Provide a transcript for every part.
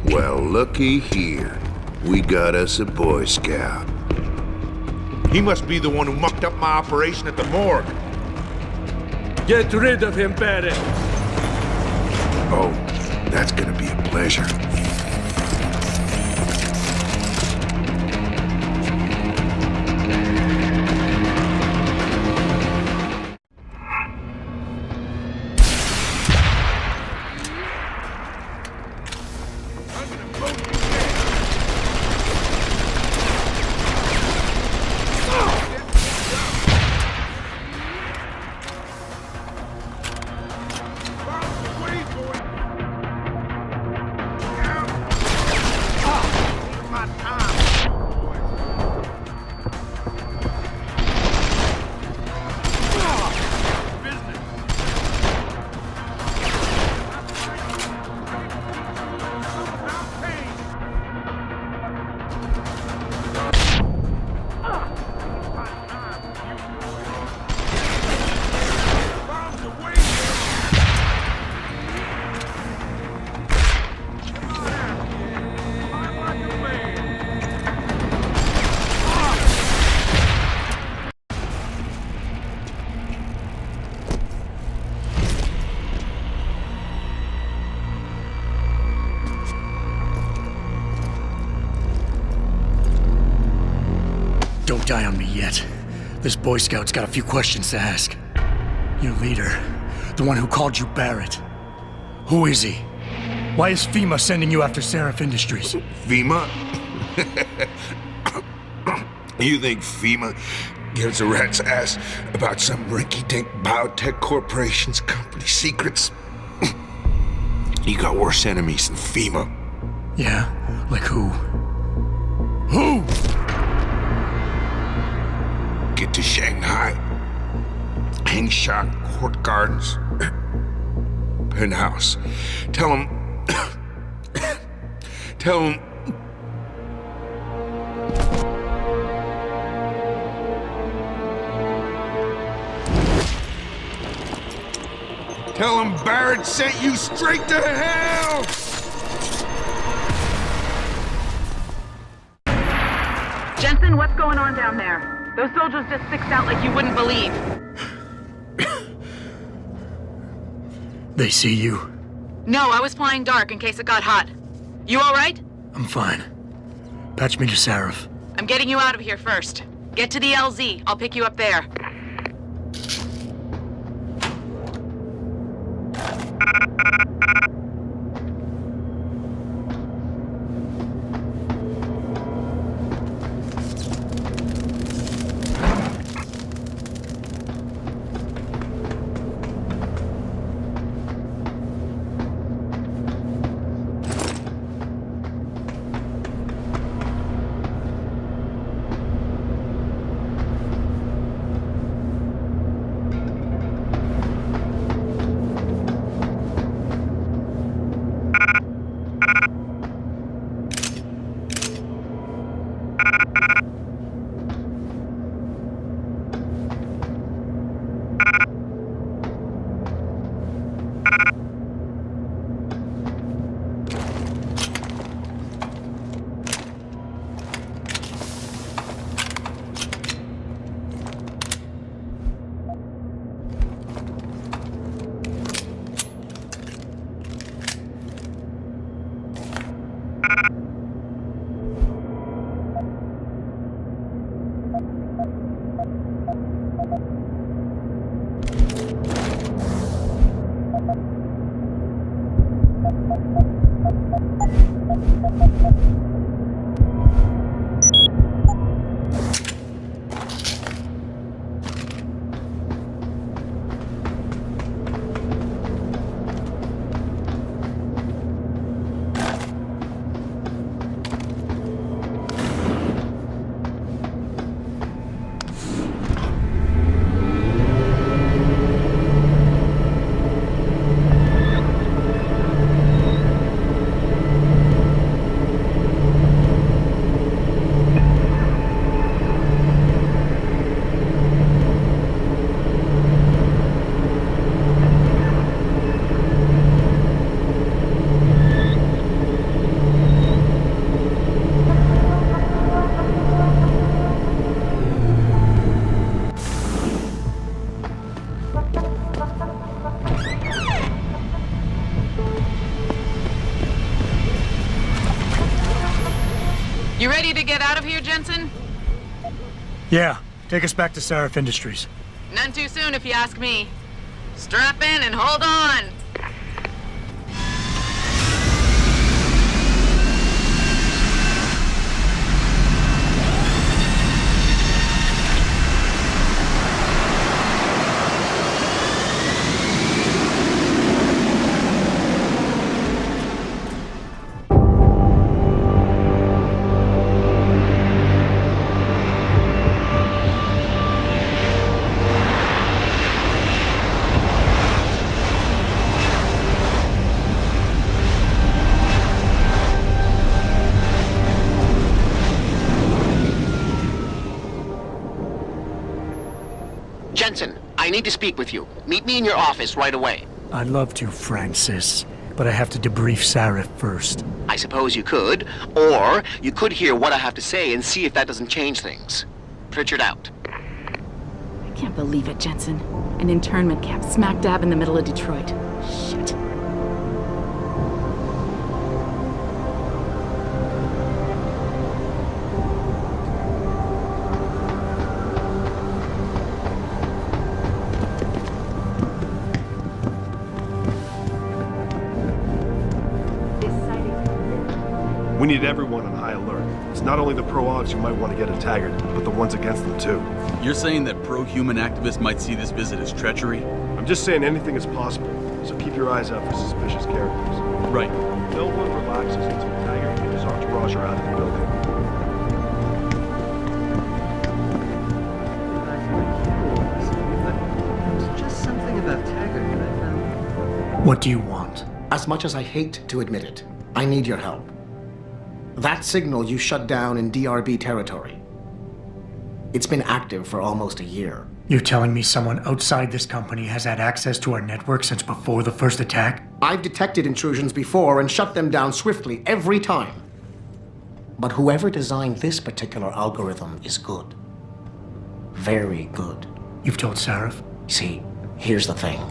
Well, looky here. We got us a Boy Scout. He must be the one who mucked up my operation at the morgue. Get rid of him, Barrett. Oh, that's gonna be a pleasure. Don't die on me yet. This Boy Scout's got a few questions to ask. Your leader, the one who called you Barrett. Who is he? Why is FEMA sending you after Seraph Industries? FEMA? You think FEMA gives a rat's ass about some rinky-dink biotech corporation's company secrets? You got worse enemies than FEMA. Yeah? Like who? Who? Get to Shanghai. Hang Shot Court Gardens. Penthouse. Tell him... Tell him... Tell him Barrett sent you straight to hell! Jensen, what's going on down there? Those soldiers just sixed out like you wouldn't believe. They see you? No, I was flying dark in case it got hot. You all right? I'm fine. Patch me to Seraph. I'm getting you out of here first. Get to the LZ. I'll pick you up there. You ready to get out of here, Jensen? Yeah, take us back to Sarif Industries. None too soon, if you ask me. Strap in and hold on! Jensen, I need to speak with you. Meet me in your office right away. I'd love to, Francis, but I have to debrief Sarif first. I suppose you could, or you could hear what I have to say and see if that doesn't change things. Pritchard out. I can't believe it, Jensen. An internment camp smack dab in the middle of Detroit. Shit. We need everyone on high alert. It's not only the pro-Augs who might want to get at Taggart, but the ones against them too. You're saying that pro-human activists might see this visit as treachery? I'm just saying anything is possible, so keep your eyes out for suspicious characters. Right. No one relaxes until Taggart and his entourage are out of the building. There's just something about Taggart that I found. What do you want? As much as I hate to admit it, I need your help. That signal you shut down in DRB territory. It's been active for almost a year. You're telling me someone outside this company has had access to our network since before the first attack? I've detected intrusions before and shut them down swiftly every time. But whoever designed this particular algorithm is good. Very good. You've told Sarif? See, here's the thing.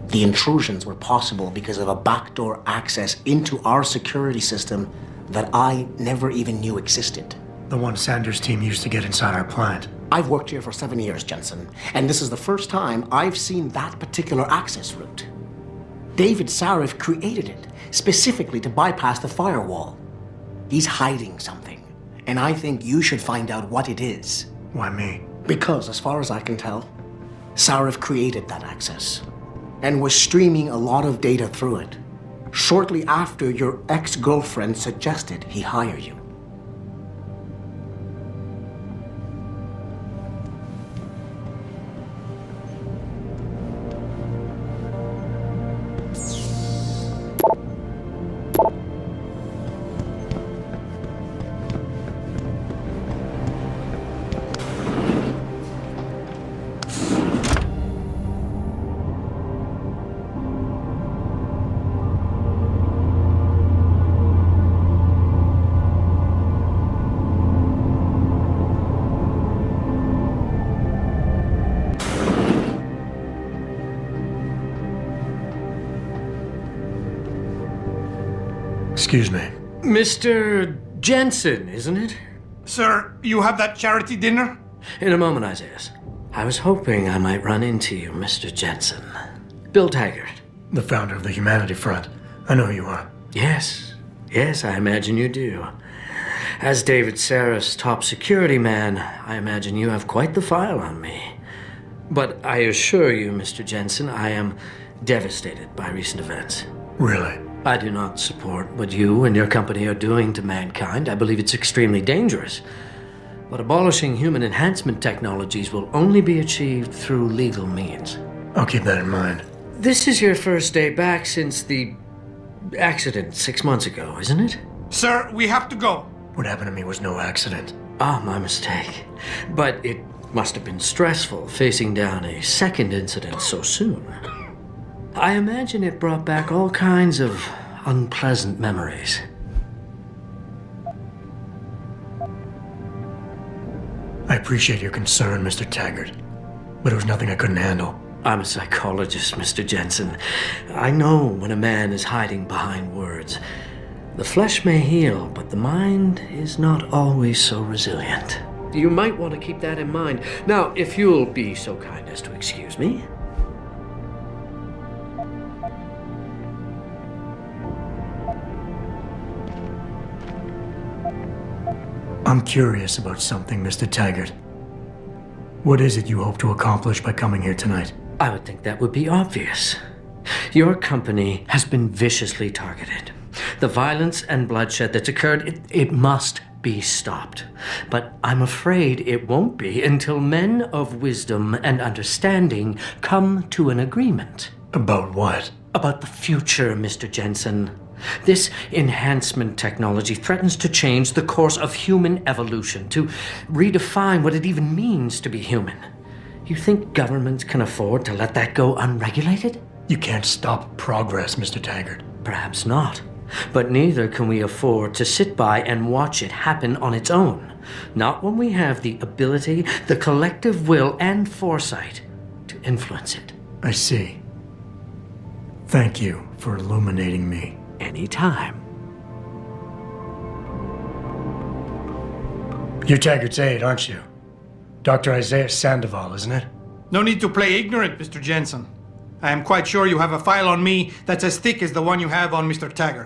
The intrusions were possible because of a backdoor access into our security system that I never even knew existed. The one Sanders' team used to get inside our plant. I've worked here for 7 years, Jensen, and this is the first time I've seen that particular access route. David Sarif created it specifically to bypass the firewall. He's hiding something, and I think you should find out what it is. Why me? Because, as far as I can tell, Sarif created that access and was streaming a lot of data through it shortly after your ex-girlfriend suggested he hire you. Excuse me. Mr. Jensen, isn't it? Sir, you have that charity dinner? In a moment, Isaiah. I was hoping I might run into you, Mr. Jensen. Bill Taggart. The founder of the Humanity Front. I know who you are. Yes, I imagine you do. As David Sarif's top security man, I imagine you have quite the file on me. But I assure you, Mr. Jensen, I am devastated by recent events. Really? I do not support what you and your company are doing to mankind. I believe it's extremely dangerous. But abolishing human enhancement technologies will only be achieved through legal means. I'll keep that in mind. This is your first day back since the accident 6 months ago, isn't it? Sir, we have to go. What happened to me was no accident. Ah, my mistake. But it must have been stressful facing down a second incident so soon. I imagine it brought back all kinds of unpleasant memories. I appreciate your concern, Mr. Taggart, but it was nothing I couldn't handle. I'm a psychologist, Mr. Jensen. I know when a man is hiding behind words. The flesh may heal, but the mind is not always so resilient. You might want to keep that in mind. Now, if you'll be so kind as to excuse me. I'm curious about something, Mr. Taggart. What is it you hope to accomplish by coming here tonight? I would think that would be obvious. Your company has been viciously targeted. The violence and bloodshed that's occurred, it must be stopped. But I'm afraid it won't be until men of wisdom and understanding come to an agreement. About what? About the future, Mr. Jensen. This enhancement technology threatens to change the course of human evolution, to redefine what it even means to be human. You think governments can afford to let that go unregulated? You can't stop progress, Mr. Taggart. Perhaps not. But neither can we afford to sit by and watch it happen on its own. Not when we have the ability, the collective will, and foresight to influence it. I see. Thank you for illuminating me. Anytime. You're Taggart's aide, aren't you? Dr. Isaiah Sandoval, isn't it? No need to play ignorant, Mr. Jensen. I am quite sure you have a file on me that's as thick as the one you have on Mr. Taggart.